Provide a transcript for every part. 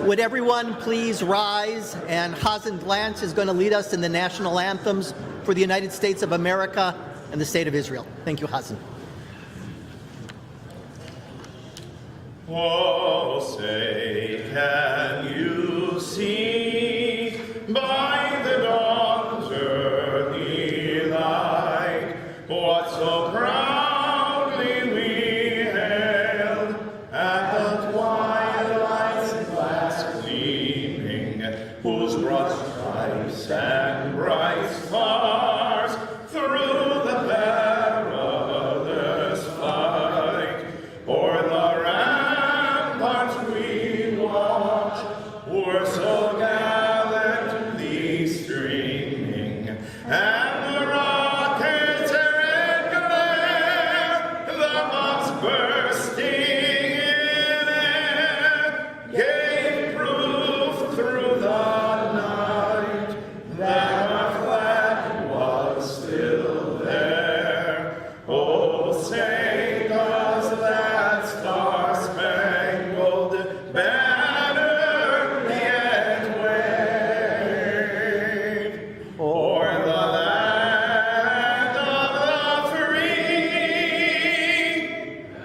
Would everyone please rise, and Hazen Glantz is going to lead us in the national anthems for the United States of America and the State of Israel. Thank you, Hazen. Oh, say, can you see by the dawn's early light what so proudly we hailed at the twilight's last gleaming, whose broad stripes and bright stars through the perilous fight o'er the ramparts we watch were so gallantly streaming, and the rockets' red glare, the bombs bursting in air, gave proof through the night that our flag was still there. Oh, say does that star-spangled banner yet wave o'er the land of the free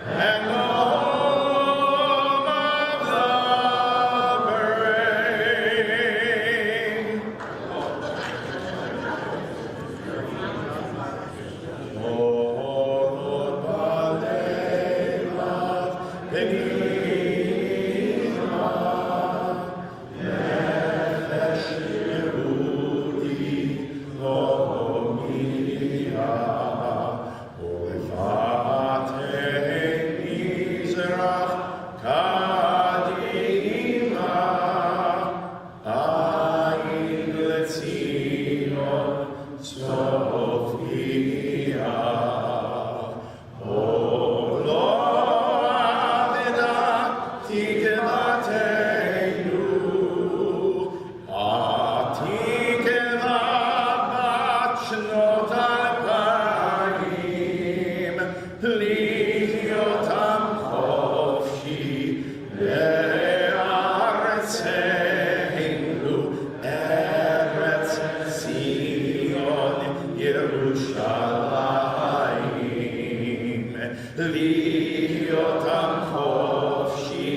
and the home of the brave? Oh, Lord, B'Aleilach, B'Nima, Nefesh Yehudi, Lomia, Ulefatei Mizrach, Kadima, Ayin Letzion, Sophia. Oh, Lord, Tikvateinu, Atikva bat shnot alpayim, lihyotam chofshi be'aretzeinu, Eretz Zion, Yerushalayim, lihyotam chofshi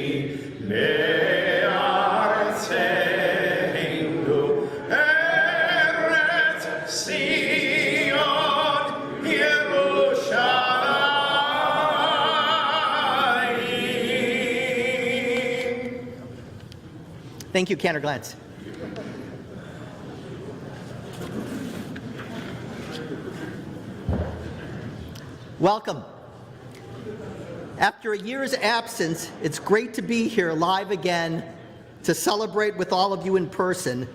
be'aretzeinu, Eretz Zion, Yerushalayim. Thank you, Cantor Glantz. Welcome. After a year's absence, it's great to be here live again to celebrate with all of you in person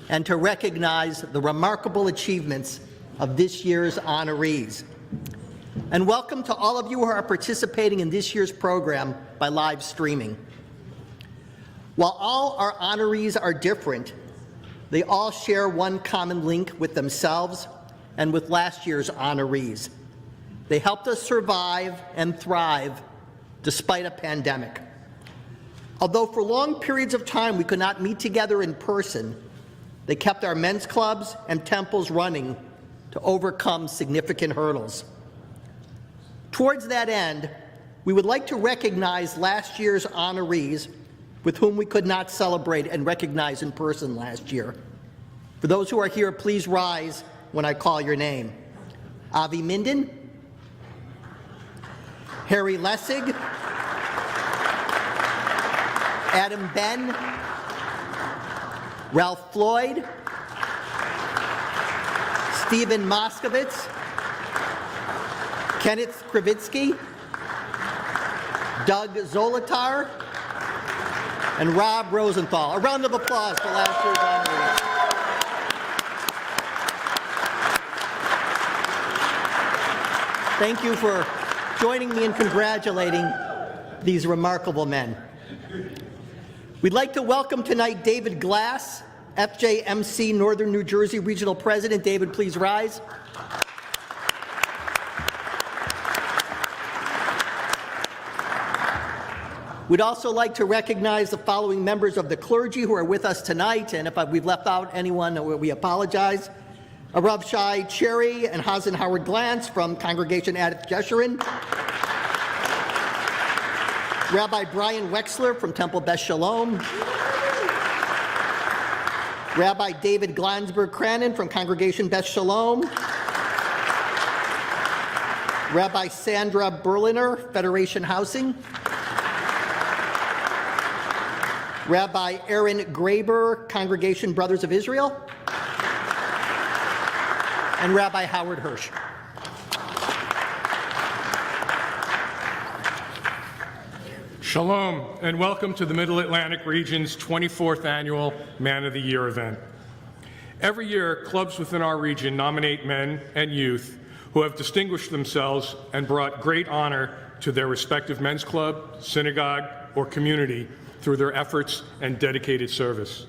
and to recognize the remarkable achievements of this year's honorees. And welcome to all of you who are participating in this year's program by live streaming. While all our honorees are different, they all share one common link with themselves and with last year's honorees. They helped us survive and thrive despite a pandemic. Although for long periods of time we could not meet together in person, they kept our men's clubs and temples running to overcome significant hurdles. Towards that end, we would like to recognize last year's honorees with whom we could not celebrate and recognize in person last year. For those who are here, please rise when I call your name. Avi Minden, Harry Lessig, Adam Ben, Ralph Floyd, Stephen Moskowitz, Kenneth Kravitsky, Doug Zolotar, and Rob Rosenthal. A round of applause for last year's honorees. Thank you for joining me in congratulating these remarkable men. We'd like to welcome tonight David Glass, FJMC Northern New Jersey Regional President. David, please rise. We'd also like to recognize the following members of the clergy who are with us tonight, and if we've left out anyone, we apologize. Rav Shai Cherry and Hazen Howard Glantz from Congregation Adith Jeshurun. Rabbi Brian Wexler from Temple Beth Shalom. Rabbi David Glansberg Cranon from Congregation Beth Shalom. Rabbi Sandra Berliner, Federation Housing. Rabbi Aaron Graber, Congregation Brothers of Israel. And Rabbi Howard Hirsch. Shalom, and welcome to the Middle Atlantic Region's 24th Annual Man of the Year event. Every year, clubs within our region nominate men and youth who have distinguished themselves and brought great honor to their respective men's club, synagogue, or community through their efforts and dedicated service.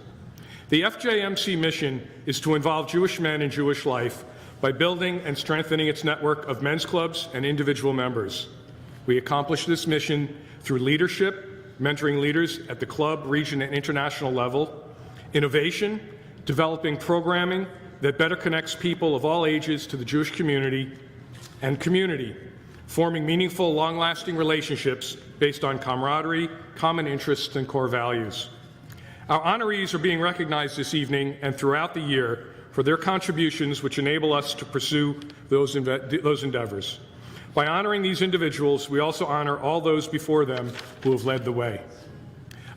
The FJMC mission is to involve Jewish men in Jewish life by building and strengthening its network of men's clubs and individual members. We accomplish this mission through leadership, mentoring leaders at the club, region, and international level, innovation, developing programming that better connects people of all ages to the Jewish community, and community, forming meaningful, long-lasting relationships based on camaraderie, common interests, and core values. Our honorees are being recognized this evening and throughout the year for their contributions which enable us to pursue those endeavors. By honoring these individuals, we also honor all those before them who have led the way.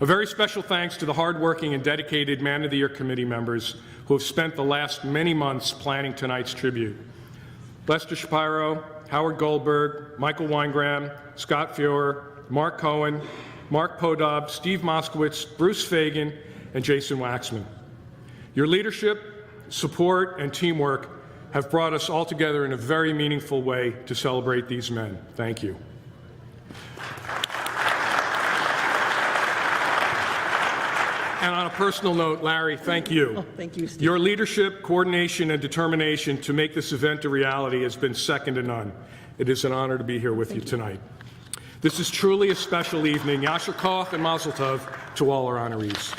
A very special thanks to the hardworking and dedicated Man of the Year committee members who have spent the last many months planning tonight's tribute. Lester Shapiro, Howard Goldberg, Michael Weingram, Scott Fuhrer, Mark Cohen, Mark Podob, Steve Moskowitz, Bruce Fagan, and Jason Waxman. Your leadership, support, and teamwork have brought us all together in a very meaningful way to celebrate these men. Thank you. And on a personal note, Larry, thank you. Oh, thank you, Steve. Your leadership, coordination, and determination to make this event a reality has been second to none. It is an honor to be here with you tonight. This is truly a special evening. Yasher Koach and Mazel Tov to all our honorees.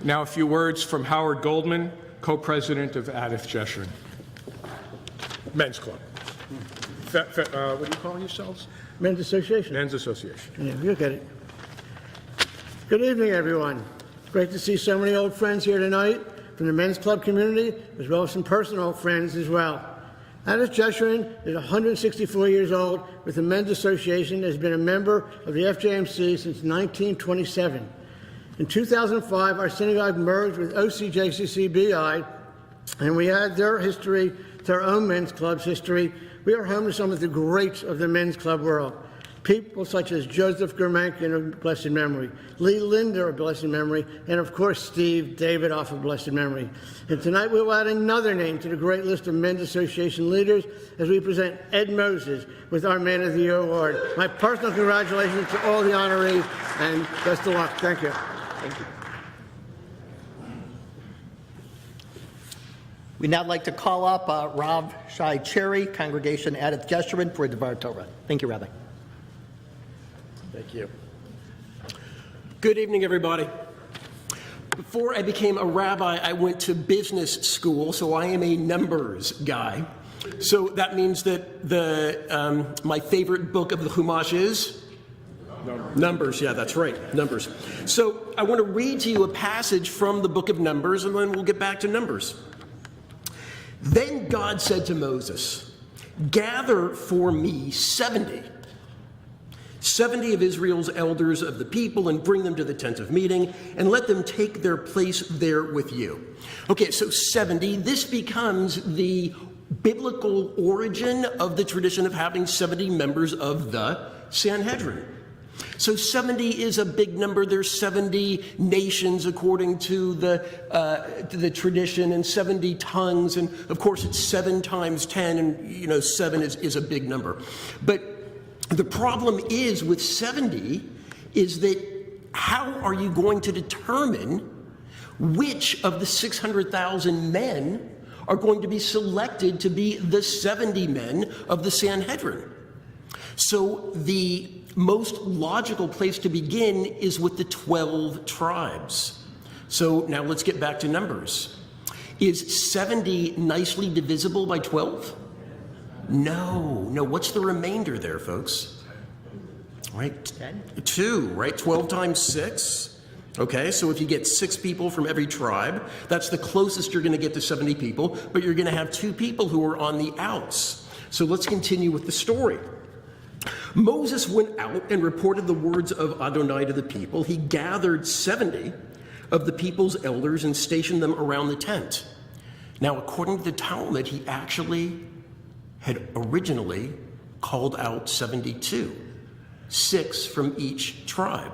Now a few words from Howard Goldman, co-president of Adith Jeshurun. Men's Club. What do you call yourselves? Men's Association. Men's Association. Yeah, you get it. Good evening, everyone. Great to see so many old friends here tonight from the Men's Club community, as well as some personal friends as well. Adith Jeshurun is 164 years old with the Men's Association, has been a member of the FJMC since 1927. In 2005, our synagogue merged with OCJCCBI, and we add their history to our own men's club's history. We are home to some of the greats of the men's club world. People such as Joseph Germankin of blessed memory, Lee Linder of blessed memory, and of course Steve David off of blessed memory. And tonight we'll add another name to the great list of Men's Association leaders as we present Ed Moses with our Man of the Year Award. My personal congratulations to all the honorees and best of luck. Thank you. Thank you. We'd now like to call up Rav Shai Cherry, Congregation Adith Jeshurun, for a Devar Torah. Thank you, Rabbi. Thank you. Good evening, everybody. Before I became a rabbi, I went to business school, so I am a numbers guy. So that means that my favorite book of the Chumash is? Numbers, yeah, that's right, Numbers. So I want to read to you a passage from the book of Numbers, and then we'll get back to Numbers. Then God said to Moses, "Gather for me 70 of Israel's elders of the people and bring them to the tent of meeting and let them take their place there with you." Okay, so 70, this becomes the biblical origin of the tradition of having 70 members of the Sanhedrin. So 70 is a big number. There's 70 nations according to the tradition, and 70 tongues, and of course it's 7 times 10, and 7 is a big number. But the problem is with 70 is that how are you going to determine which of the 600,000 men are going to be selected to be the 70 men of the Sanhedrin. So the most logical place to begin is with the 12 tribes. So now let's get back to numbers. Is 70 nicely divisible by 12? No. What's the remainder there, folks? Right? 2, right? 12 times 6. Okay, so if you get 6 people from every tribe, that's the closest you're going to get to 70 people, but you're going to have 2 people who are on the outs. So let's continue with the story. Moses went out and reported the words of Adonai to the people. He gathered 70 of the people's elders and stationed them around the tent. Now, according to the Talmud, he actually had originally called out 72, 6 from each tribe,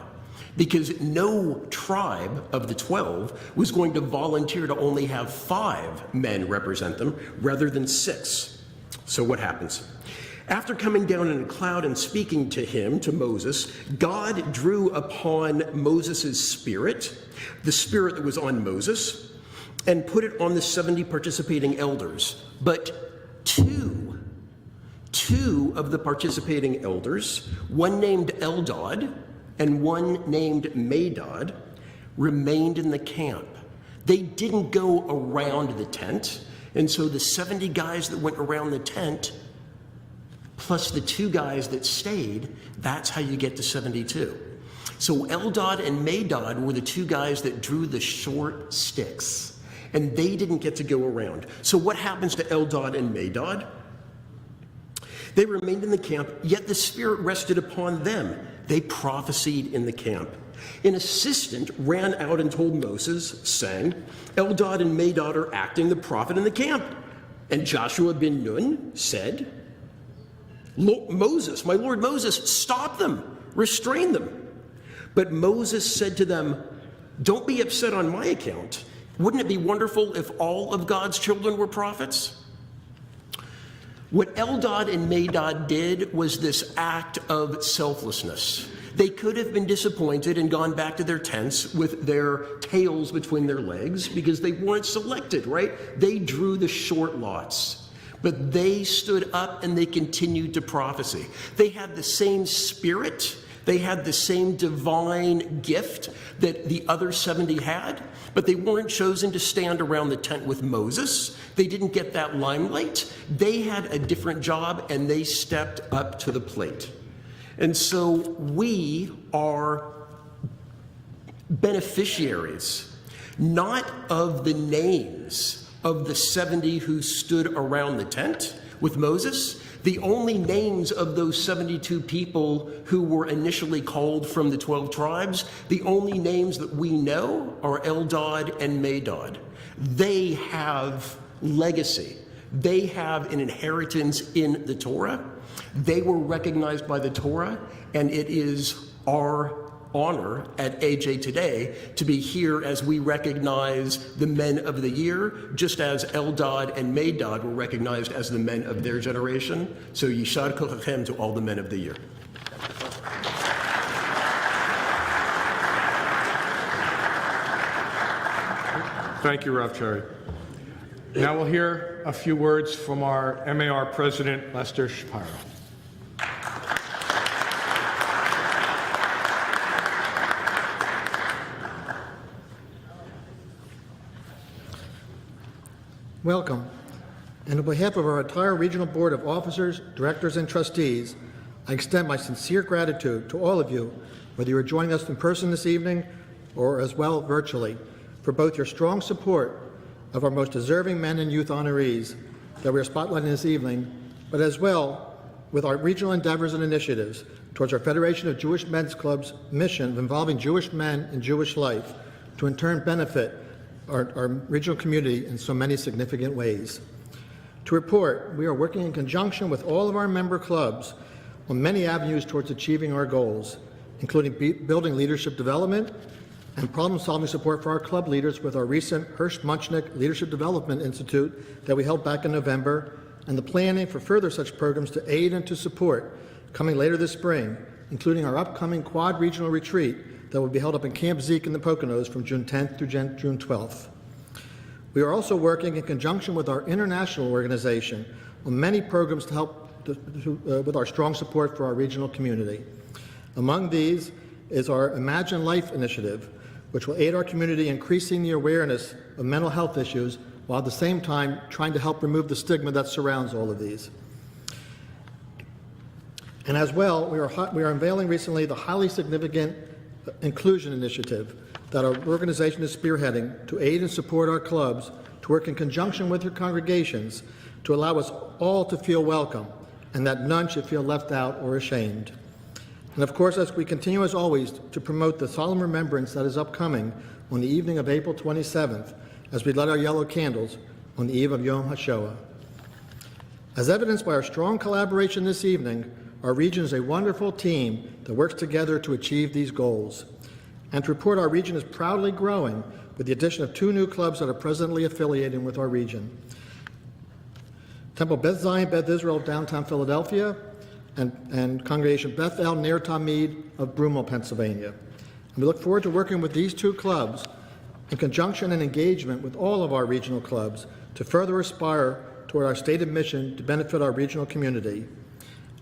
because no tribe of the 12 was going to volunteer to only have 5 men represent them rather than 6. So what happens? After coming down in a cloud and speaking to him, to Moses, God drew upon Moses' spirit, the spirit that was on Moses, and put it on the 70 participating elders. But two of the participating elders, one named Eldad and one named Medad, remained in the camp. They didn't go around the tent, and so the 70 guys that went around the tent plus the 2 guys that stayed, that's how you get to 72. So Eldad and Medad were the 2 guys that drew the short sticks, and they didn't get to go around. So what happens to Eldad and Medad? They remained in the camp, yet the Spirit rested upon them. They prophesied in the camp. An assistant ran out and told Moses, saying, Eldad and Medad are acting the prophet in the camp. And Joshua ben Nun said, Moses, my Lord Moses, stop them, restrain them. But Moses said to them, don't be upset on my account. Wouldn't it be wonderful if all of God's children were prophets? What Eldad and Medad did was this act of selflessness. They could have been disappointed and gone back to their tents with their tails between their legs because they weren't selected, right? They drew the short lots. But they stood up and they continued to prophesy. They had the same spirit. They had the same divine gift that the other 70 had, but they weren't chosen to stand around the tent with Moses. They didn't get that limelight. They had a different job and they stepped up to the plate. And so we are beneficiaries, not of the names of the 70 who stood around the tent with Moses. The only names of those 72 people who were initially called from the 12 tribes, the only names that we know are Eldad and Medad. They have legacy. They have an inheritance in the Torah. They were recognized by the Torah, and it is our honor at AJ today to be here as we recognize the men of the year, just as Eldad and Medad were recognized as the men of their generation. So Yishar Kochachem to all the men of the year. Thank you, Rav Cherry. Now we'll hear a few words from our MAR President, Lester Shapiro. Welcome. And on behalf of our entire Regional Board of Officers, Directors, and Trustees, I extend my sincere gratitude to all of you, whether you are joining us in person this evening or as well virtually, for both your strong support of our most deserving men and youth honorees that we are spotlighting this evening, but as well with our regional endeavors and initiatives towards our Federation of Jewish Men's Clubs mission of involving Jewish men in Jewish life to in turn benefit our regional community in so many significant ways. To report, we are working in conjunction with all of our member clubs on many avenues towards achieving our goals, including building leadership development and problem-solving support for our club leaders with our recent Hirsch Munchnick Leadership Development Institute that we held back in November, and the planning for further such programs to aid and to support coming later this spring, including our upcoming Quad Regional Retreat that will be held up in Camp Zeke in the Poconos from June 10th through June 12th. We are also working in conjunction with our international organization on many programs to help with our strong support for our regional community. Among these is our Imagine Life initiative, which will aid our community in increasing the awareness of mental health issues while at the same time trying to help remove the stigma that surrounds all of these. And as well, we are unveiling recently the highly significant inclusion initiative that our organization is spearheading to aid and support our clubs to work in conjunction with your congregations to allow us all to feel welcome and that none should feel left out or ashamed. And of course, as we continue as always to promote the solemn remembrance that is upcoming on the evening of April 27th as we light our yellow candles on the eve of Yom HaShoah. As evidenced by our strong collaboration this evening, our region is a wonderful team that works together to achieve these goals. And to report our region is proudly growing with the addition of 2 new clubs that are presently affiliated with our region. Temple Beth Zion Beth Israel of downtown Philadelphia and Congregation Beth El Ner Tamid of Broomall, Pennsylvania. And we look forward to working with these 2 clubs in conjunction and engagement with all of our regional clubs to further aspire toward our stated mission to benefit our regional community.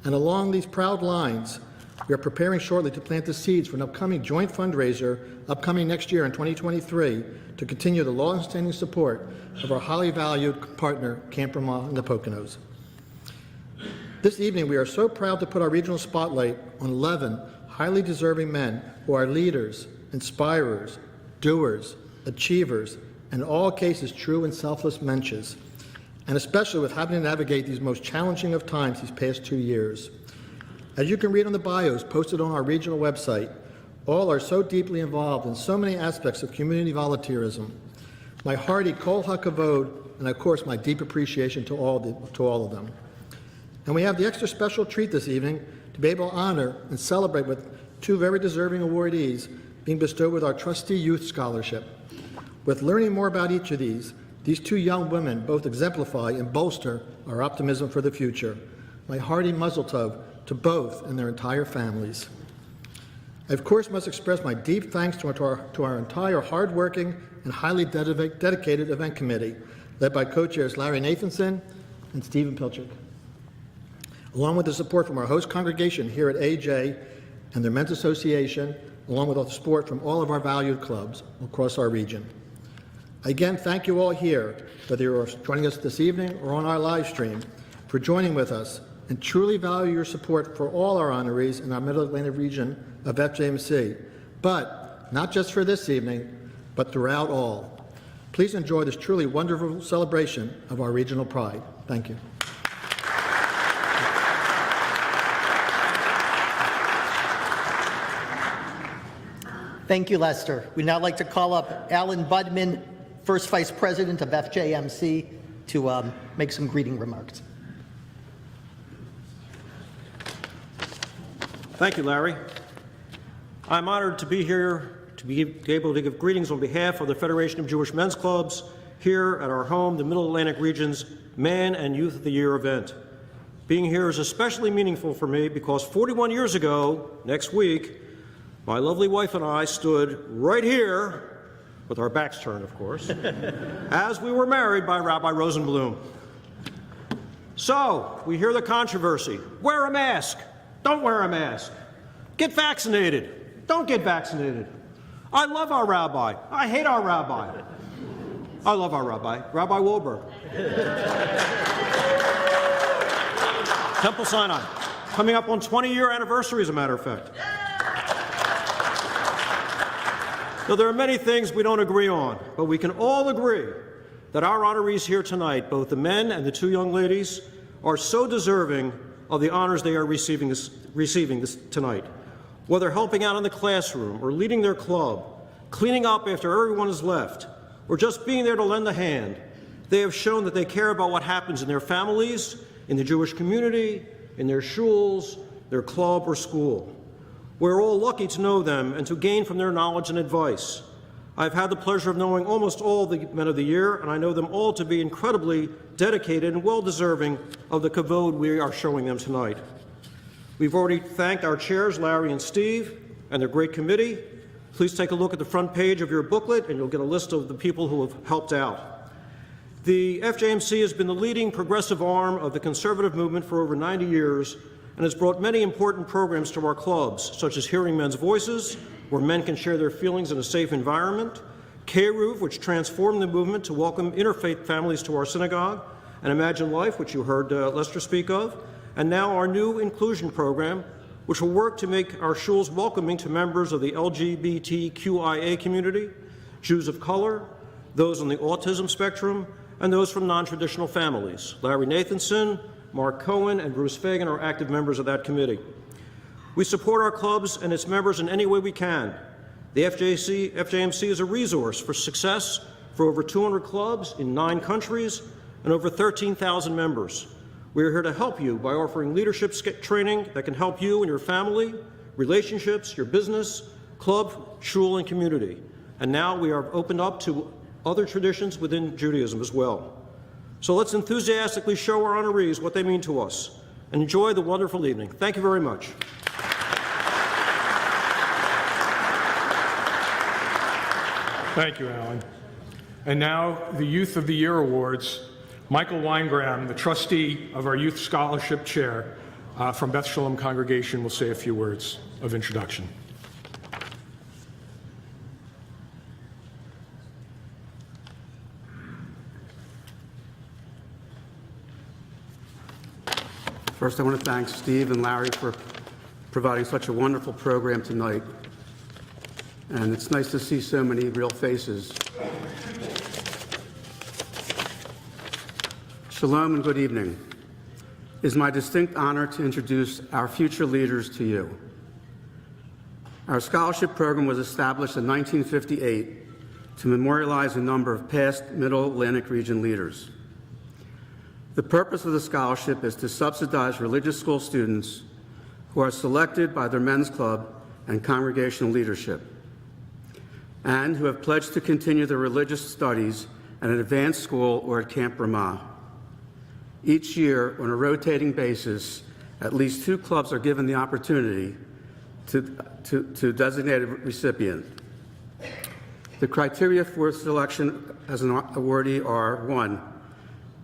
And along these proud lines, we are preparing shortly to plant the seeds for an upcoming joint fundraiser upcoming next year in 2023 to continue the long-standing support of our highly valued partner, Camp Vermont and the Poconos. This evening, we are so proud to put our regional spotlight on 11 highly deserving men who are leaders, inspirers, doers, achievers, and in all cases true and selfless mensches, and especially with having to navigate these most challenging of times these past 2 years. As you can read on the bios posted on our regional website, all are so deeply involved in so many aspects of community volunteerism. My hearty kol hakavod, and of course my deep appreciation to all of them. And we have the extra special treat this evening to be able to honor and celebrate with 2 very deserving awardees being bestowed with our Trustee Youth Scholarship. With learning more about each of these 2 young women both exemplify and bolster our optimism for the future. My hearty mazel tov to both and their entire families. I, of course, must express my deep thanks to our entire hardworking and highly dedicated event committee, led by co-chairs Larry Nathanson and Stephen Pilchik, along with the support from our host congregation here at AJ and their Men's Association, along with the support from all of our valued clubs across our region. Again, thank you all here, whether you're joining us this evening or on our live stream, for joining with us and truly value your support for all our honorees in our Middle Atlantic region of FJMC, but not just for this evening, but throughout all. Please enjoy this truly wonderful celebration of our regional pride. Thank you. Thank you, Lester. We'd now like to call up Alan Budman, First Vice President of FJMC, to make some greeting remarks. Thank you, Larry. I'm honored to be here to be able to give greetings on behalf of the Federation of Jewish Men's Clubs here at our home, the Middle Atlantic Region's Man and Youth of the Year event. Being here is especially meaningful for me because 41 years ago, next week, my lovely wife and I stood right here, with our backs turned, of course, as we were married by Rabbi Rosenblum. So, we hear the controversy. Wear a mask. Don't wear a mask. Get vaccinated. Don't get vaccinated. I love our rabbi. I hate our rabbi. I love our rabbi, Rabbi Wilbur. Temple Sinai, coming up on 20-year anniversary, as a matter of fact. So there are many things we don't agree on, but we can all agree that our honorees here tonight, both the men and the 2 young ladies, are so deserving of the honors they are receiving this tonight. Whether helping out in the classroom or leading their club, cleaning up after everyone has left, or just being there to lend a hand, they have shown that they care about what happens in their families, in the Jewish community, in their shuls, their club or school. We're all lucky to know them and to gain from their knowledge and advice. I've had the pleasure of knowing almost all the men of the year, and I know them all to be incredibly dedicated and well-deserving of the kavod we are showing them tonight. We've already thanked our chairs, Larry and Steve, and their great committee. Please take a look at the front page of your booklet, and you'll get a list of the people who have helped out. The FJMC has been the leading progressive arm of the conservative movement for over 90 years and has brought many important programs to our clubs, such as Hearing Men's Voices, where men can share their feelings in a safe environment, K-Roof, which transformed the movement to welcome interfaith families to our synagogue, and Imagine Life, which you heard Lester speak of, and now our new inclusion program, which will work to make our shuls welcoming to members of the LGBTQIA community, Jews of color, those on the autism spectrum, and those from non-traditional families. Larry Nathanson, Mark Cohen, and Bruce Fagan are active members of that committee. We support our clubs and its members in any way we can. The FJMC is a resource for success for over 200 clubs in 9 countries and over 13,000 members. We are here to help you by offering leadership training that can help you and your family, relationships, your business, club, shul, and community. And now we are opened up to other traditions within Judaism as well. So let's enthusiastically show our honorees what they mean to us and enjoy the wonderful evening. Thank you very much. Thank you, Alan. And now, the Youth of the Year Awards. Michael Weingram, the trustee of our Youth Scholarship Chair from Beth Shalom Congregation, will say a few words of introduction. First, I want to thank Steve and Larry for providing such a wonderful program tonight. And it's nice to see so many real faces. Shalom and good evening. It is my distinct honor to introduce our future leaders to you. Our scholarship program was established in 1958 to memorialize a number of past Middle Atlantic region leaders. The purpose of the scholarship is to subsidize religious school students who are selected by their men's club and congregational leadership, and who have pledged to continue their religious studies at an advanced school or at Camp Ramah. Each year, on a rotating basis, at least 2 clubs are given the opportunity to designate a recipient. The criteria for selection as an awardee are: 1,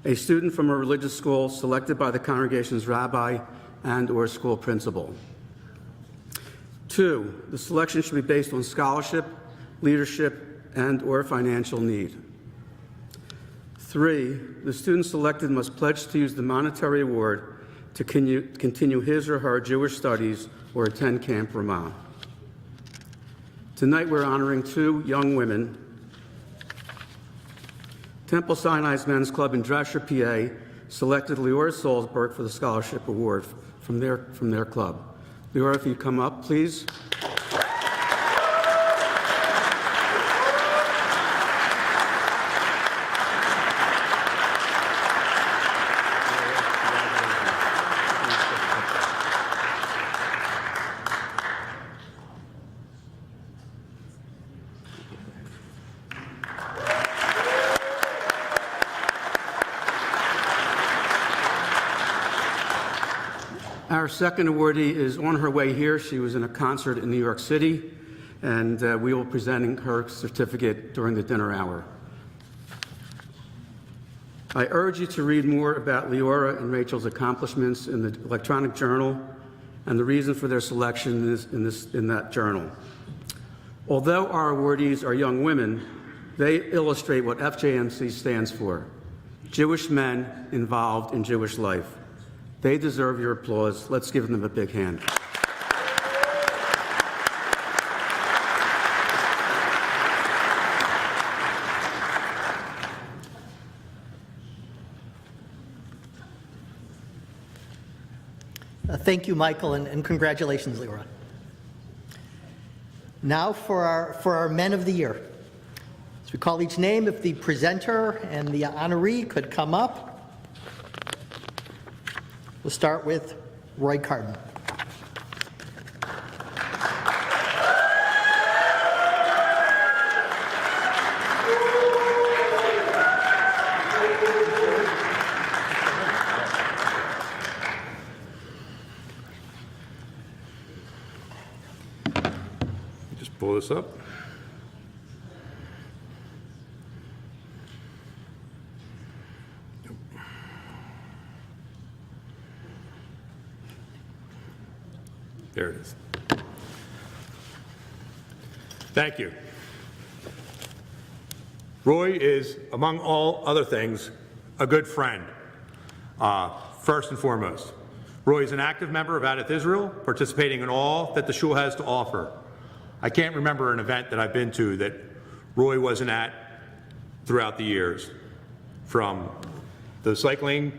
a student from a religious school selected by the congregation's rabbi and/or school principal. 2, the selection should be based on scholarship, leadership, and/or financial need. 3, the student selected must pledge to use the monetary award to continue his or her Jewish studies or attend Camp Ramah. Tonight we're honoring 2 young women. Temple Sinai's Men's Club in Dresher, PA, selected Leora Salzberg for the scholarship award from their club. Leora, if you come up, please. Our second awardee is on her way here. She was in a concert in New York City, and we will be presenting her certificate during the dinner hour. I urge you to read more about Leora and Rachel's accomplishments in the electronic journal and the reason for their selection in that journal. Although our awardees are young women, they illustrate what FJMC stands for: Jewish men involved in Jewish life. They deserve your applause. Let's give them a big hand. Thank you, Michael, and congratulations, Leora. Now for our Men of the Year. As we call each name, if the presenter and the honoree could come up. We'll start with Roy Carden. Just pull this up. There it is. Thank you. Roy is, among all other things, a good friend, first and foremost. Roy is an active member of Adat Israel, participating in all that the shul has to offer. I can't remember an event that I've been to that Roy wasn't at throughout the years, from the cycling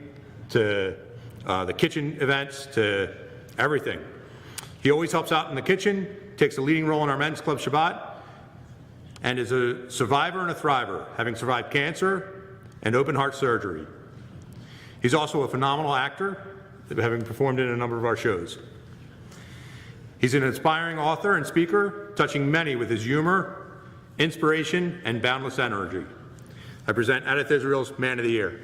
to the kitchen events to everything. He always helps out in the kitchen, takes a leading role in our men's club Shabbat, and is a survivor and a thriver, having survived cancer and open heart surgery. He's also a phenomenal actor, having performed in a number of our shows. He's an inspiring author and speaker, touching many with his humor, inspiration, and boundless energy. I present Adat Israel's Man of the Year.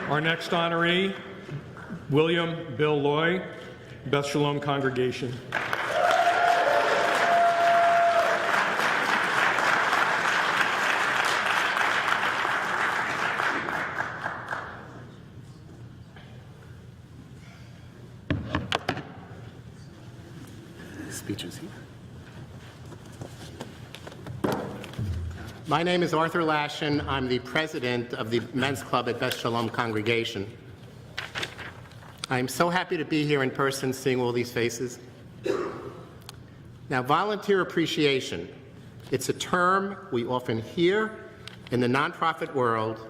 Our next honoree, William Bill Loy, Beth Shalom Congregation. Speeches here. My name is Arthur Lashin. I'm the president of the Men's Club at Beth Shalom Congregation. I'm so happy to be here in person, seeing all these faces. Now, volunteer appreciation, it's a term we often hear in the nonprofit world,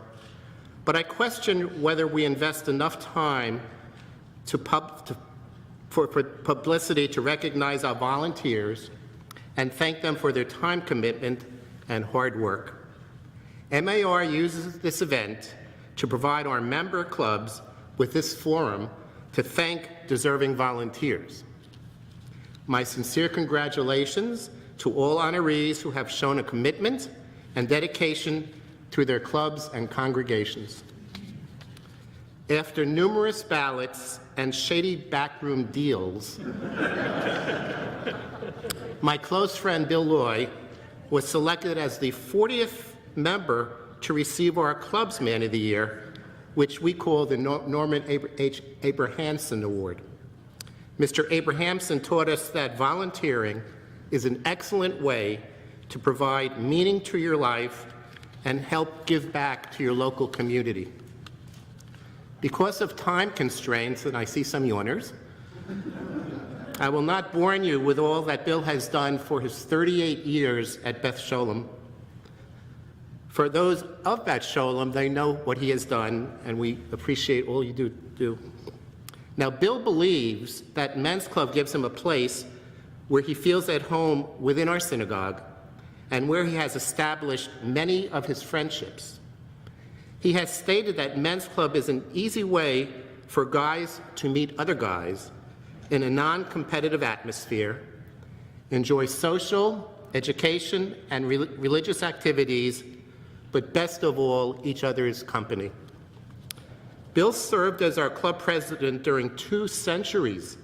but I question whether we invest enough time for publicity to recognize our volunteers and thank them for their time commitment and hard work. MAR uses this event to provide our member clubs with this forum to thank deserving volunteers. My sincere congratulations to all honorees who have shown a commitment and dedication to their clubs and congregations. After numerous ballots and shady backroom deals, my close friend Bill Loy was selected as the 40th member to receive our Club's Man of the Year, which we call the Norman Abrahamson Award. Mr. Abrahamson taught us that volunteering is an excellent way to provide meaning to your life and help give back to your local community. Because of time constraints, and I see some yawners, I will not bore you with all that Bill has done for his 38 years at Beth Shalom. For those of Beth Shalom, they know what he has done, and we appreciate all you do. Now, Bill believes that Men's Club gives him a place where he feels at home within our synagogue and where he has established many of his friendships. He has stated that Men's Club is an easy way for guys to meet other guys in a non-competitive atmosphere, enjoy social, education, and religious activities, but best of all, each other's company. Bill served as our club president during 2 centuries,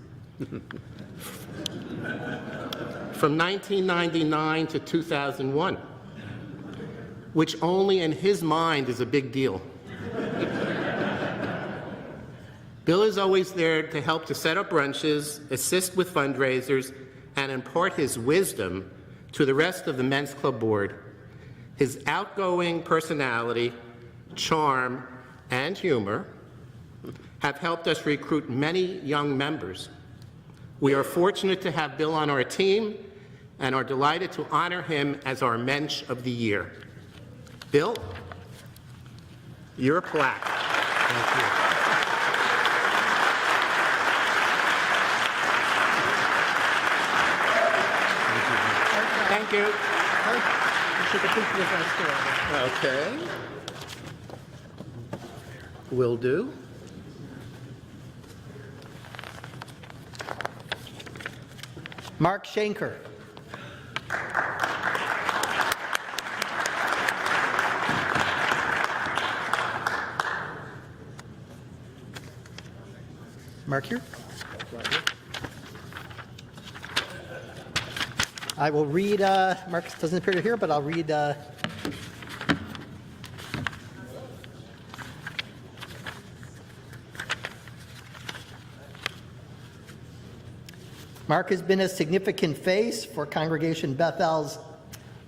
from 1999 to 2001, which only in his mind is a big deal. Bill is always there to help to set up brunches, assist with fundraisers, and impart his wisdom to the rest of the Men's Club board. His outgoing personality, charm, and humor have helped us recruit many young members. We are fortunate to have Bill on our team and are delighted to honor him as our Mensch of the Year. Bill, your plaque. Thank you. Thank you. Okay. Will do. Mark Schenker. Mark here. I will read, Marcus doesn't appear here, but I'll read Mark has been a significant face for Congregation Bethel's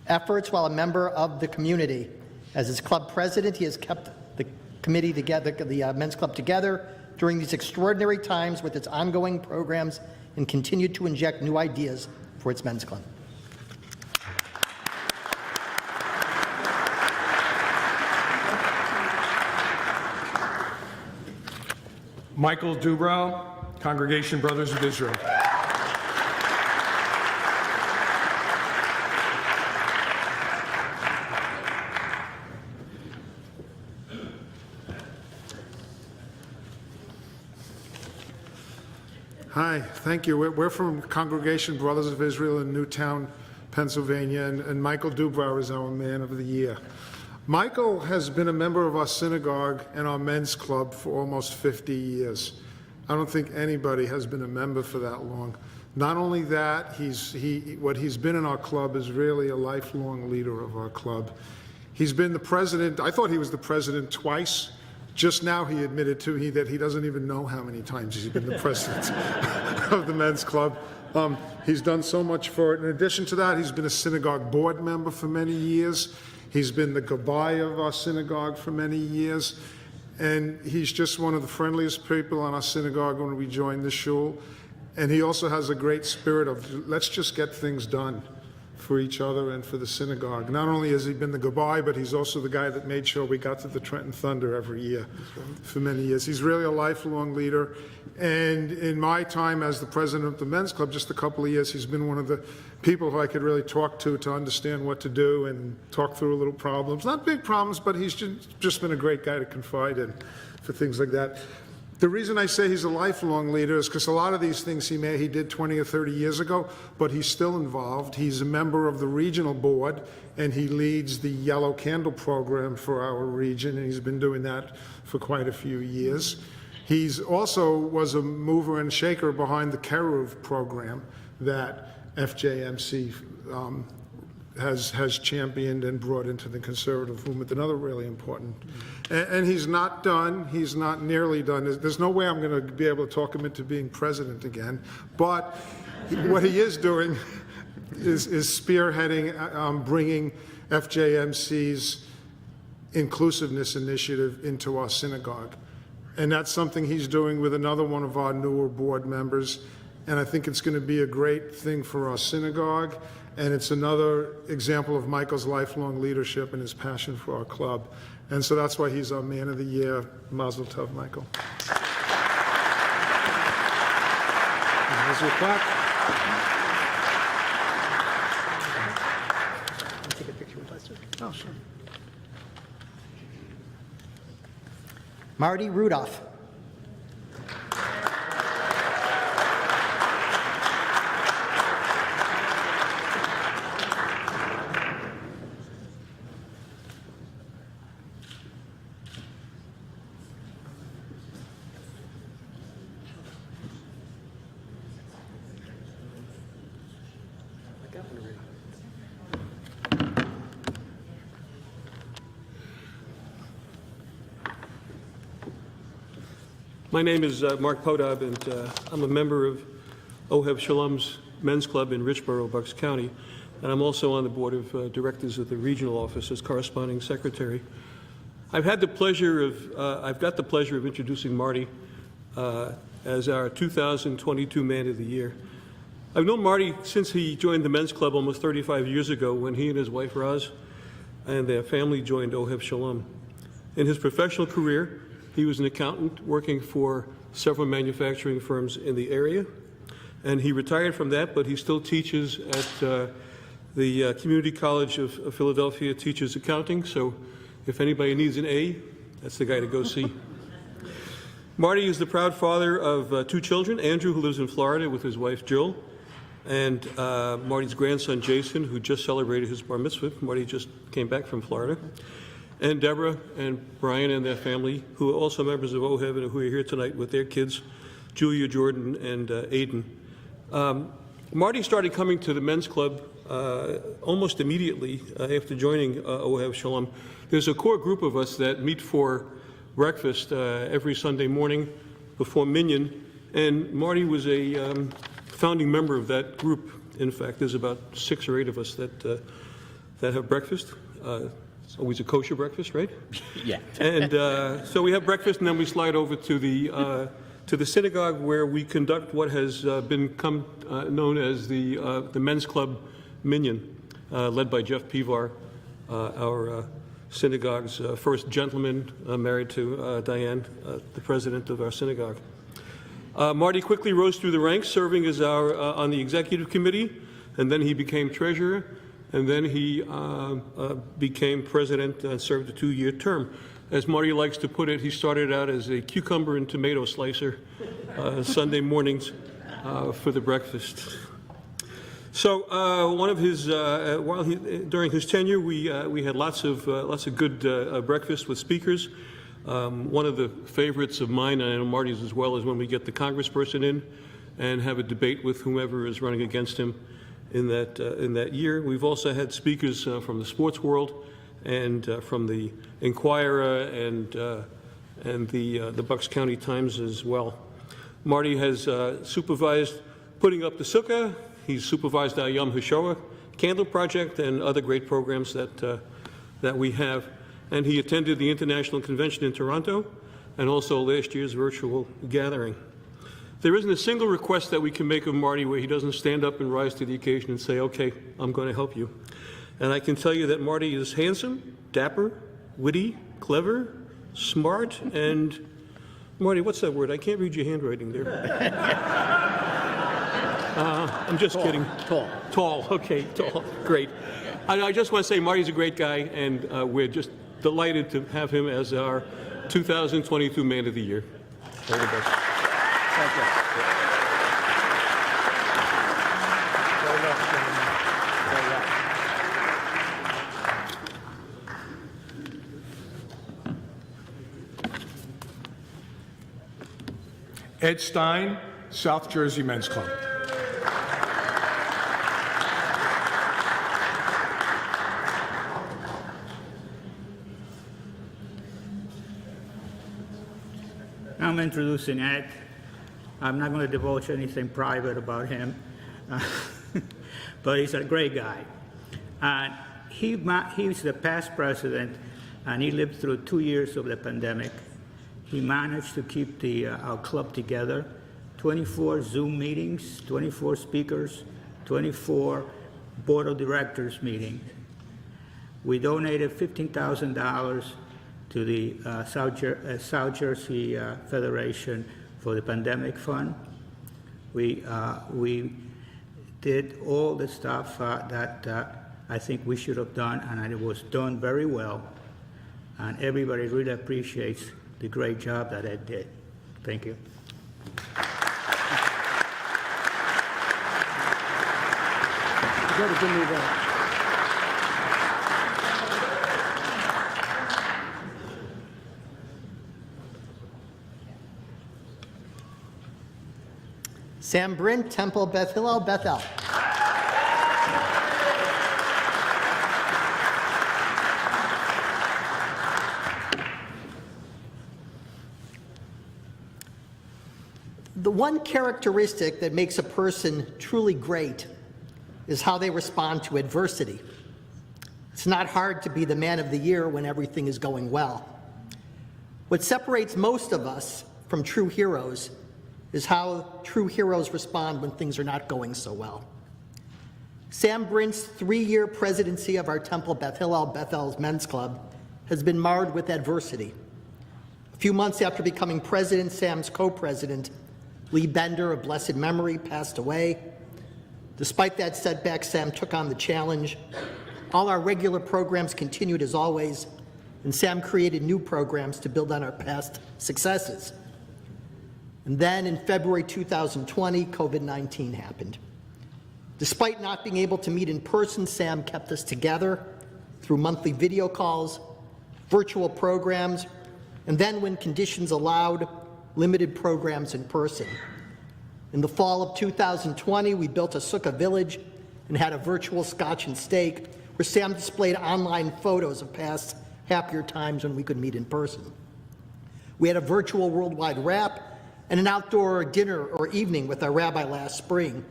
efforts while a member of the community. As its club president, he has kept the committee together, the men's club together during these extraordinary times with its ongoing programs and continued to inject new ideas for its men's club. Michael Dubrow, Congregation Brothers of Israel. Hi, thank you. We're from Congregation Brothers of Israel in Newtown, Pennsylvania, and Michael Dubrow is our Man of the Year. Michael has been a member of our synagogue and our men's club for almost 50 years. I don't think anybody has been a member for that long. Not only that, what he's been in our club is really a lifelong leader of our club. He's been the president. I thought he was the president twice. Just now he admitted to me that he doesn't even know how many times he's been the president of the men's club. He's done so much for it. In addition to that, he's been a synagogue board member for many years. He's been the gabbai of our synagogue for many years. And he's just one of the friendliest people in our synagogue when we joined the shul. And he also has a great spirit of, let's just get things done for each other and for the synagogue. Not only has he been the gabbai, but he's also the guy that made sure we got to the Trenton Thunder every year for many years. He's really a lifelong leader. And in my time as the president of the men's club, just a couple of years, he's been one of the people who I could really talk to understand what to do and talk through little problems. Not big problems, but he's just been a great guy to confide in for things like that. The reason I say he's a lifelong leader is because a lot of these things he did 20 or 30 years ago, but he's still involved. He's a member of the regional board, and he leads the Yellow Candle program for our region, and he's been doing that for quite a few years. He's also was a mover and shaker behind the Keruv program that FJMC has championed and brought into the conservative movement, another really important. And he's not done. He's not nearly done. There's no way I'm going to be able to talk him into being president again. But what he is doing is spearheading, bringing FJMC's inclusiveness initiative into our synagogue. And that's something he's doing with another one of our newer board members. And I think it's going to be a great thing for our synagogue. And it's another example of Michael's lifelong leadership and his passion for our club. And so that's why he's our Man of the Year. Mazel tov, Michael. Here's your plaque. Take a picture with Lester. Oh, sure. Marty Rudolph. My name is Mark Podab, and I'm a member of Ohev Shalom's Men's Club in Richboro, Bucks County, and I'm also on the board of directors of the regional office as corresponding secretary. I've got the pleasure of introducing Marty as our 2022 Man of the Year. I've known Marty since he joined the Men's Club almost 35 years ago when he and his wife Roz and their family joined Ohev Shalom. In his professional career, he was an accountant working for several manufacturing firms in the area, and he retired from that, but he still teaches at the Community College of Philadelphia, teaches accounting, so if anybody needs an A, that's the guy to go see. Marty is the proud father of two children, Andrew, who lives in Florida with his wife Jill, and Marty's grandson Jason, who just celebrated his bar mitzvah. Marty just came back from Florida. And Deborah and Brian and their family, who are also members of OHEV and who are here tonight with their kids, Julia, Jordan, and Aiden. Marty started coming to the men's club almost immediately after joining Ohev Shalom. There's a core group of us that meet for breakfast every Sunday morning before Minyan, and Marty was a founding member of that group. In fact, there's about 6 or 8 of us that have breakfast. It's always a kosher breakfast, right? Yeah. And so we have breakfast, and then we slide over to the synagogue, where we conduct what has become known as the Men's Club Minyan, led by Jeff Pivar, our synagogue's first gentleman, married to Diane, the president of our synagogue. Marty quickly rose through the ranks, serving as on the executive committee, and then he became treasurer, and then he became president and served a 2-year term. As Marty likes to put it, he started out as a cucumber and tomato slicer Sunday mornings for the breakfast. So one of his during his tenure, we had lots of good breakfast with speakers. One of the favorites of mine, and I know Marty's as well, is when we get the congressperson in and have a debate with whomever is running against him in that year. We've also had speakers from the sports world and from the Inquirer and the Bucks County Times as well. Marty has supervised putting up the sukkah. He's supervised our Yom HaShoah Candle Project and other great programs that we have. And he attended the International Convention in Toronto and also last year's virtual gathering. There isn't a single request that we can make of Marty where he doesn't stand up and rise to the occasion and say, okay, I'm going to help you. And I can tell you that Marty is handsome, dapper, witty, clever, smart, and Marty, what's that word? I can't read your handwriting there. I'm just kidding. Tall, okay, tall, great. I just want to say Marty's a great guy, and we're just delighted to have him as our 2022 Man of the Year. All the best. Thank you. Ed Stein, South Jersey Men's Club. I'm introducing Ed. I'm not going to divulge anything private about him, but he's a great guy. He's the past president, and he lived through 2 years of the pandemic. He managed to keep our club together, 24 Zoom meetings, 24 speakers, 24 board of directors meetings. We donated $15,000 to the South Jersey Federation for the pandemic fund. We did all the stuff that I think we should have done, and it was done very well. And everybody really appreciates the great job that Ed did. Thank you. Give me that. Sam Brint, Temple Beth Hillel, Bethel. The one characteristic that makes a person truly great is how they respond to adversity. It's not hard to be the man of the year when everything is going well. What separates most of us from true heroes is how true heroes respond when things are not going so well. Sam Brint's 3-year presidency of our Temple Beth Hillel Bethel's Men's Club has been marred with adversity. A few months after becoming president, Sam's co-president, Lee Bender of blessed memory, passed away. Despite that setback, Sam took on the challenge. All our regular programs continued as always, and Sam created new programs to build on our past successes. And then in February 2020, COVID-19 happened. Despite not being able to meet in person, Sam kept us together through monthly video calls, virtual programs, and then when conditions allowed, limited programs in person. In the fall of 2020, we built a sukkah village and had a virtual scotch and steak where Sam displayed online photos of past happier times when we could meet in person. We had a virtual worldwide wrap and an outdoor dinner or evening with our rabbi last spring.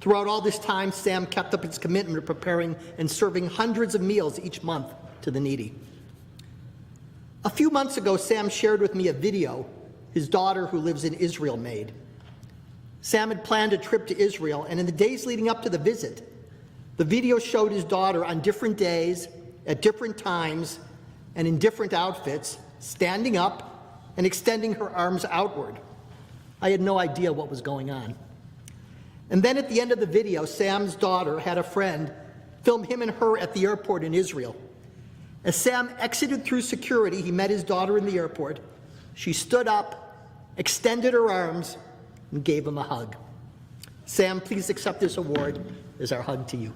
Throughout all this time, Sam kept up his commitment of preparing and serving hundreds of meals each month to the needy. A few months ago, Sam shared with me a video his daughter, who lives in Israel, made. Sam had planned a trip to Israel, and in the days leading up to the visit, the video showed his daughter on different days, at different times, and in different outfits, standing up and extending her arms outward. I had no idea what was going on. And then at the end of the video, Sam's daughter had a friend film him and her at the airport in Israel. As Sam exited through security, he met his daughter in the airport. She stood up, extended her arms, and gave him a hug. Sam, please accept this award as our hug to you.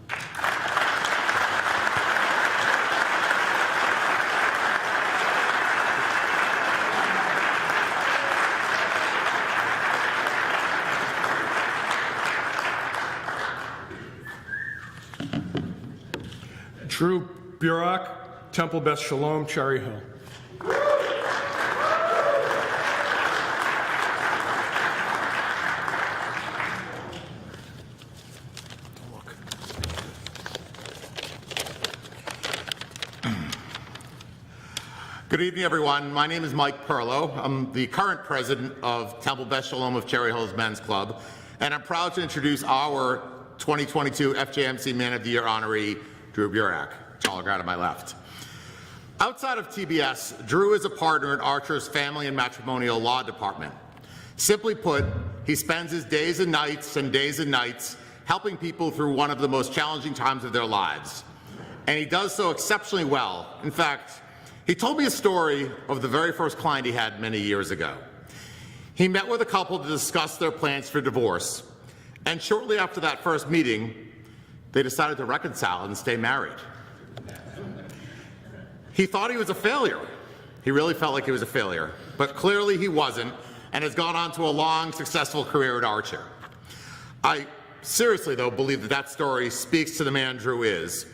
Drew Burak, Temple Beth Shalom, Cherry Hill. Good evening, everyone. My name is Mike Perlow. I'm the current president of Temple Beth Shalom of Cherry Hills Men's Club, and I'm proud to introduce our 2022 FJMC Man of the Year honoree, Drew Burak, taller guy to my left. Outside of TBS, Drew is a partner in Archer's Family and Matrimonial Law Department. Simply put, he spends his days and nights helping people through one of the most challenging times of their lives. And he does so exceptionally well. In fact, he told me a story of the very first client he had many years ago. He met with a couple to discuss their plans for divorce, and shortly after that first meeting, they decided to reconcile and stay married. He thought he was a failure. He really felt like he was a failure, but clearly he wasn't, and has gone on to a long, successful career at Archer. I seriously, though, believe that that story speaks to the man Drew is,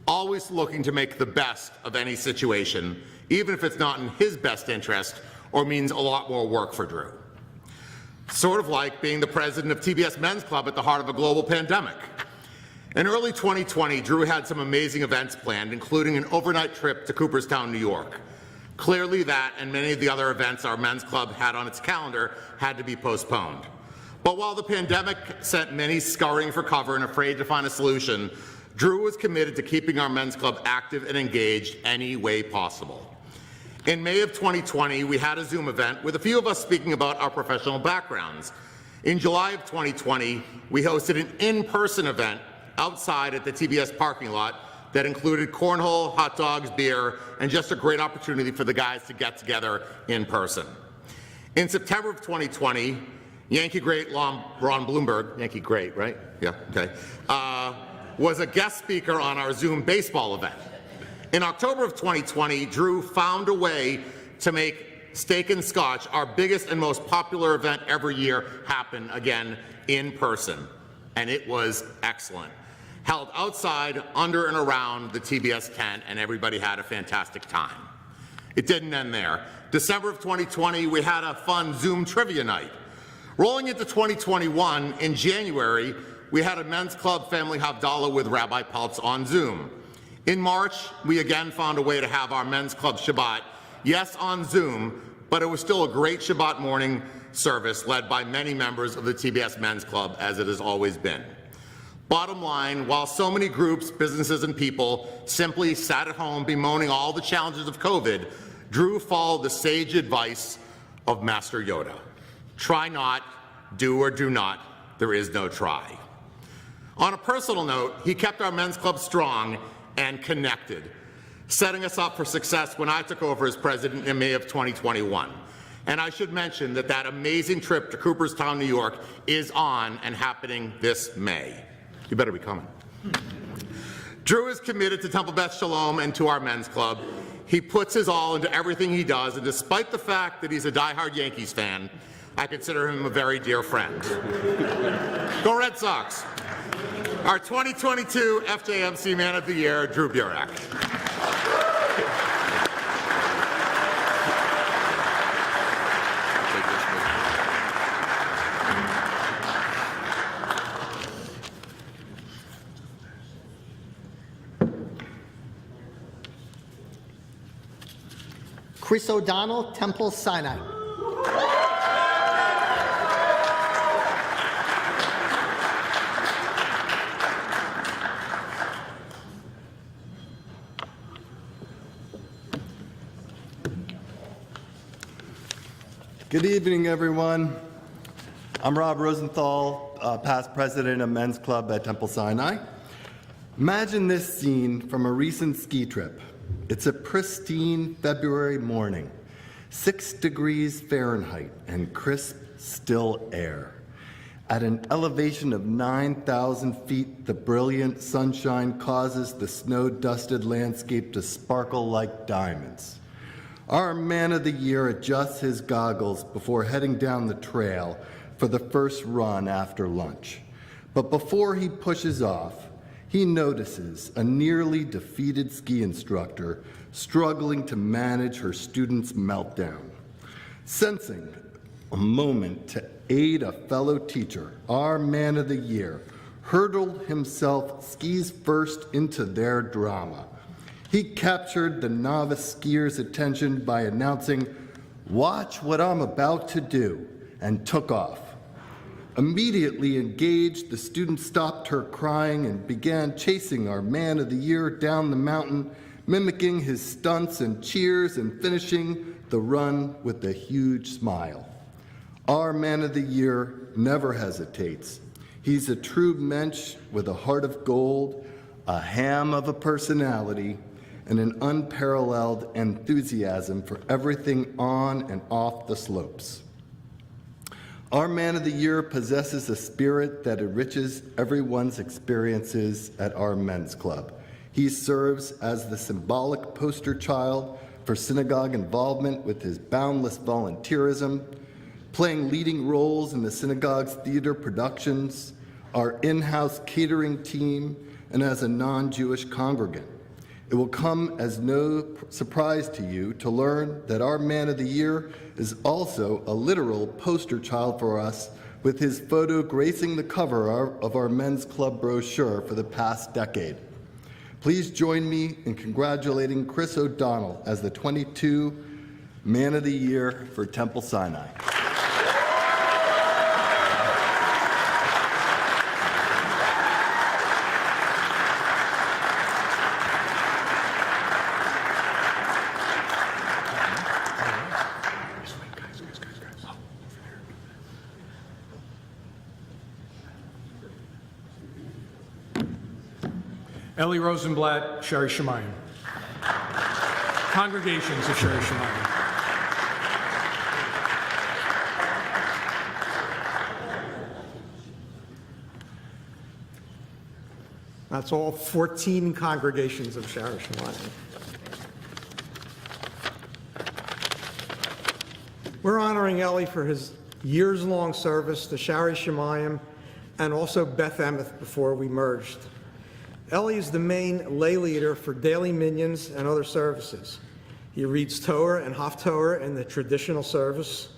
always looking to make the best of any situation, even if it's not in his best interest or means a lot more work for Drew. Sort of like being the president of TBS Men's Club at the heart of a global pandemic. In early 2020, Drew had some amazing events planned, including an overnight trip to Cooperstown, New York. Clearly that and many of the other events our men's club had on its calendar had to be postponed. But while the pandemic sent many scurrying for cover and afraid to find a solution, Drew was committed to keeping our men's club active and engaged any way possible. In May of 2020, we had a Zoom event with a few of us speaking about our professional backgrounds. In July of 2020, we hosted an in-person event outside at the TBS parking lot that included cornhole, hot dogs, beer, and just a great opportunity for the guys to get together in person. In September of 2020, Yankee great Ron Bloomberg, Yankee great, right? Yeah, okay, was a guest speaker on our Zoom baseball event. In October of 2020, Drew found a way to make Steak and Scotch, our biggest and most popular event every year, happen again in person. And it was excellent. Held outside, under and around the TBS tent, and everybody had a fantastic time. It didn't end there. December of 2020, we had a fun Zoom trivia night. Rolling into 2021, in January, we had a men's club family Havdalah with Rabbi Peltz on Zoom. In March, we again found a way to have our men's club Shabbat, yes, on Zoom, but it was still a great Shabbat morning service led by many members of the TBS Men's Club, as it has always been. Bottom line, while so many groups, businesses, and people simply sat at home bemoaning all the challenges of COVID, Drew followed the sage advice of Master Yoda. Try not, do or do not, there is no try. On a personal note, he kept our men's club strong and connected, setting us up for success when I took over as president in May of 2021. And I should mention that that amazing trip to Cooperstown, New York is on and happening this May. You better be coming. Drew is committed to Temple Beth Shalom and to our men's club. He puts his all into everything he does, and despite the fact that he's a diehard Yankees fan, I consider him a very dear friend. Go Red Sox! Our 2022 FJMC Man of the Year, Drew Burak. Chris O'Donnell, Temple Sinai. Good evening, everyone. I'm Rob Rosenthal, past president of Men's Club at Temple Sinai. Imagine this scene from a recent ski trip. It's a pristine February morning, 6 degrees Fahrenheit and crisp, still air. At an elevation of 9,000 feet, the brilliant sunshine causes the snow-dusted landscape to sparkle like diamonds. Our Man of the Year adjusts his goggles before heading down the trail for the first run after lunch. But before he pushes off, he notices a nearly defeated ski instructor struggling to manage her student's meltdown. Sensing a moment to aid a fellow teacher, our Man of the Year hurled himself skis first into their drama. He captured the novice skier's attention by announcing, "Watch what I'm about to do," and took off. Immediately engaged, the student stopped her crying and began chasing our Man of the Year down the mountain, mimicking his stunts and cheers and finishing the run with a huge smile. Our Man of the Year never hesitates. He's a true mensch with a heart of gold, a ham of a personality, and an unparalleled enthusiasm for everything on and off the slopes. Our Man of the Year possesses a spirit that enriches everyone's experiences at our men's club. He serves as the symbolic poster child for synagogue involvement with his boundless volunteerism, playing leading roles in the synagogue's theater productions, our in-house catering team, and as a non-Jewish congregant. It will come as no surprise to you to learn that our Man of the Year is also a literal poster child for us, with his photo gracing the cover of our men's club brochure for the past decade. Please join me in congratulating Chris O'Donnell as the 22 Man of the Year for Temple Sinai. Ellie Rosenblatt, Sherry Shemayim. Congregations of Sherry Shemayim. That's all 14 congregations of Shara Shemayim. We're honoring Ellie for his years-long service to Shara Shemayim and also Beth Emeth before we merged. Ellie is the main lay leader for daily minions and other services. He reads Torah and Haftorah in the traditional service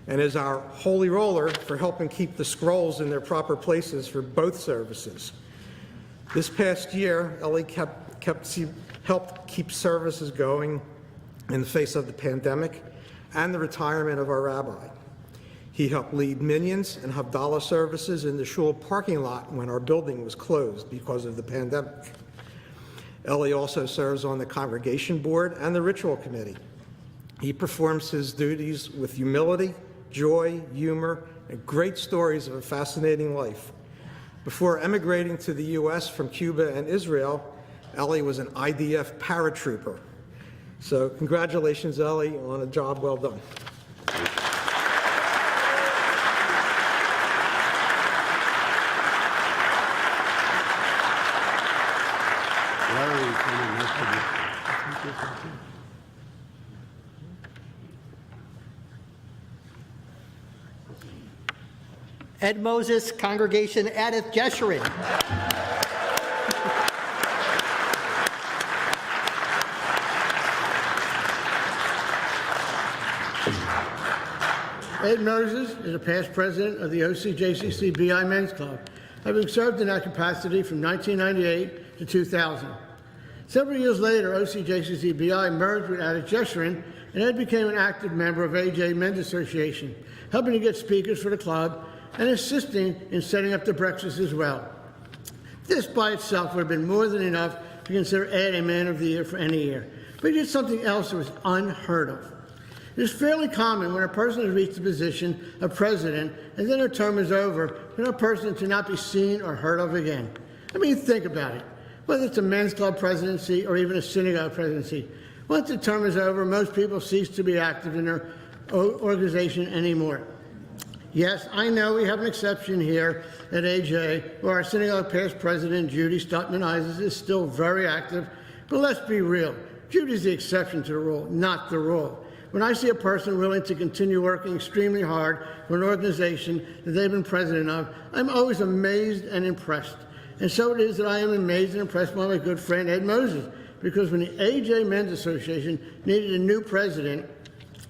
and is our holy roller for helping keep the scrolls in their proper places for both services. This past year, Ellie helped keep services going in the face of the pandemic and the retirement of our rabbi. He helped lead minions and Havdalah services in the shul parking lot when our building was closed because of the pandemic. Ellie also serves on the congregation board and the ritual committee. He performs his duties with humility, joy, humor, and great stories of a fascinating life. Before emigrating to the U.S. from Cuba and Israel, Ellie was an IDF paratrooper. So congratulations, Ellie, on a job well done. Ed Moses, Congregation Adith Jeshurun. Ed Moses is a past president of the OCJCC BI Men's Club, having served in that capacity from 1998 to 2000. Several years later, OCJCC BI merged with Adith Jeshurun, and Ed became an active member of AJ Men's Association, helping to get speakers for the club and assisting in setting up the breakfast as well. This by itself would have been more than enough to consider Ed a Man of the Year for any year. But he did something else that was unheard of. It is fairly common when a person has reached the position of president and then their term is over for that person to not be seen or heard of again. I mean, think about it. Whether it's a men's club presidency or even a synagogue presidency, once the term is over, most people cease to be active in their organization anymore. Yes, I know we have an exception here at AJ, where our synagogue past president, Judy Stutman-Isis, is still very active, but let's be real. Judy's the exception to the rule, not the rule. When I see a person willing to continue working extremely hard for an organization that they've been president of, I'm always amazed and impressed. And so it is that I am amazed and impressed by my good friend Ed Moses, because when the AJ Men's Association needed a new president,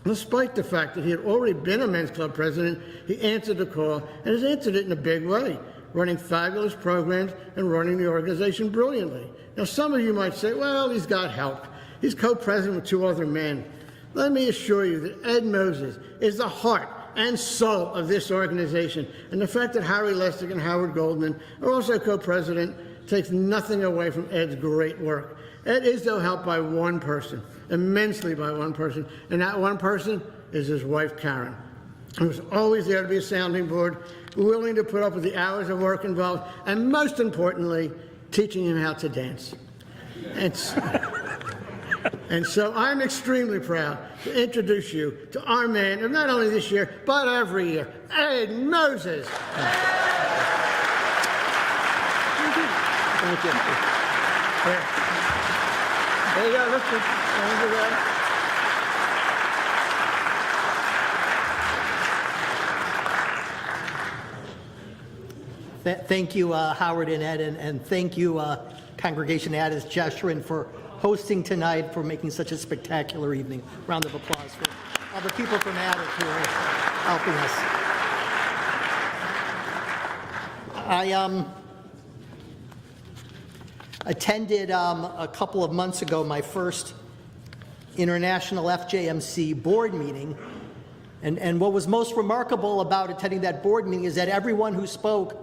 despite the fact that he had already been a men's club president, he answered the call and has answered it in a big way, running fabulous programs and running the organization brilliantly. Now, some of you might say, well, he's got help. He's co-president with 2 other men. Let me assure you that Ed Moses is the heart and soul of this organization. And the fact that Harry Lestick and Howard Goldman are also co-president takes nothing away from Ed's great work. Ed is, though, helped by one person, immensely by one person, and that one person is his wife, Karen, who's always there to be a sounding board, willing to put up with the hours of work involved, and most importantly, teaching him how to dance. And so I'm extremely proud to introduce you to our man of not only this year, but every year, Ed Moses. Thank you. There you go, listen. Thank you, Howard and Ed, and thank you, Congregation Adith Jeshurun, for hosting tonight, for making such a spectacular evening. Round of applause for all the people from Adith who are helping us. I attended a couple of months ago my first international FJMC board meeting, and what was most remarkable about attending that board meeting is that everyone who spoke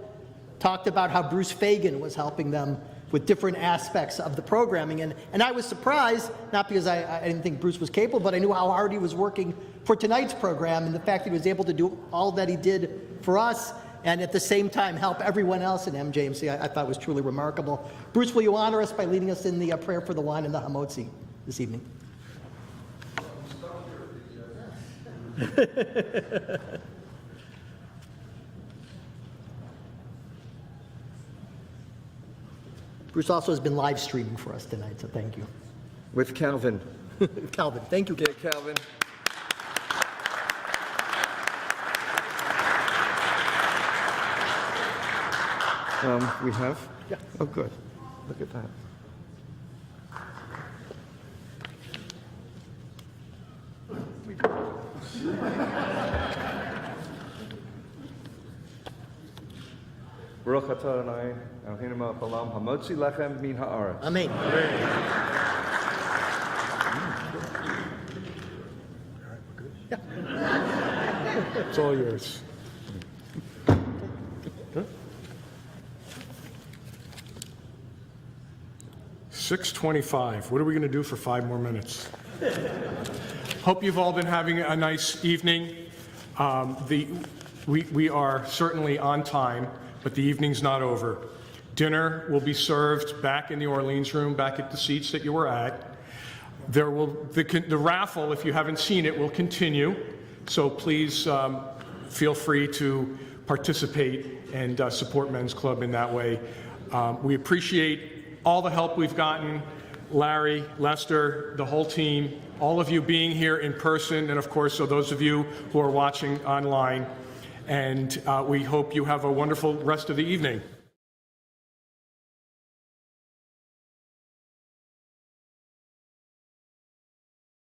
talked about how Bruce Fagan was helping them with different aspects of the programming. And I was surprised, not because I didn't think Bruce was capable, but I knew how hard he was working for tonight's program, and the fact that he was able to do all that he did for us and at the same time help everyone else in MJMC, I thought was truly remarkable. Bruce, will you honor us by leading us in the prayer for the wine and the hamotzi this evening? Bruce also has been live streaming for us tonight, so thank you. With Calvin. Calvin, thank you. Okay, Calvin. We have? Yeah. Oh, good. Look at that. Baruch atah Adonai, Eloheinu melech haolam, hamotzi lechem min haaretz. Amen. It's all yours. Good. 6:25. What are we going to do for 5 more minutes? Hope you've all been having a nice evening. We are certainly on time, but the evening's not over. Dinner will be served back in the Orleans room, back at the seats that you were at. The raffle, if you haven't seen it, will continue. So please feel free to participate and support Men's Club in that way. We appreciate all the help we've gotten, Larry, Lester, the whole team, all of you being here in person, and of course, so those of you who are watching online. and we hope you have a wonderful rest of the evening.